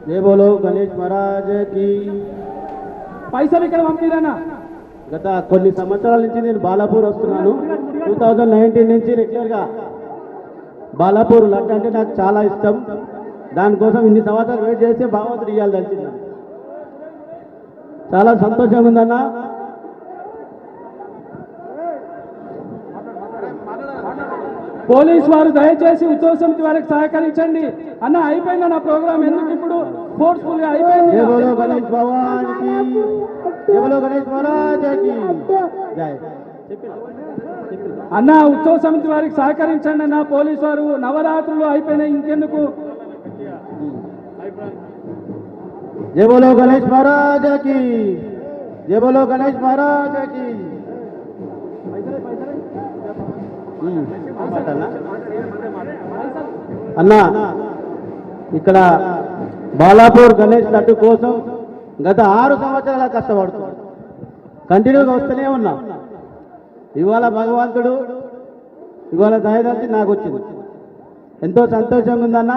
జై బోలో గణేష్ మహారాజ్ కి. పైసలు ఇక్కడ పంపిరన్నా. గత కొన్ని సంవత్సరాల నుంచి నేను బాలాపూర్ వస్తున్నాను. 2019 నుంచి రెగ్యులర్గా బాలాపూర్ లడ్డు అంటే నాకు చాలా ఇష్టం. దానికోసం ఇన్ని సంవత్సరాలు వెయిట్ చేస్తే భగవంతుడు ఇవ్వాలి తెలిసింది. చాలా సంతోషంగా ఉందన్న. పోలీసు వారు దయచేసి ఉత్సవ సమితి వారికి సహకరించండి. అన్న అయిపోయింది నా ప్రోగ్రామ్, ఎందుకు ఇప్పుడు ఫోర్స్ఫుల్ గా అయిపోయింది. జై బోలో గణేష్ భగవాన్ కి, జై బోలో గణేష్ మహారాజ్ కి జై. అన్న ఉత్సవ సమితి వారికి సహకరించండి అన్న. పోలీసు వారు నవరాత్రులు అయిపోయినాయి, ఇంకెందుకు. జై బోలో గణేష్ మహారాజ్ కి, జై బోలో గణేష్ మహారాజ్ కి. అన్నా, ఇక్కడ బాలాపూర్ గణేష్ లడ్డు కోసం గత 6 సంవత్సరాల కష్టపడుతున్నాడు. కంటిన్యూగా వస్తూనే ఉన్నా. ఇవాళ భగవంతుడు ఇవాళ దయదలిచి నాకు వచ్చింది. ఎంతో సంతోషంగా ఉందన్న.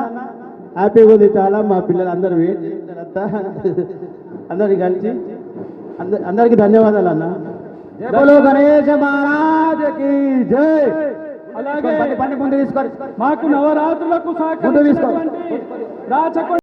హ్యాపీగా ఉంది చాలా. మా పిల్లలు అందరూ వెయిట్ చేస్తారంతా, అందరికి కలిసి అందరికీ ధన్యవాదాలు అన్న. జై బోలో గణేష్ మహారాజ్ కి జై. అలాగే పండి ముందు తీసుకోండి. మాకు నవరాత్రులకు సహకరించినటువంటి రాచకొండ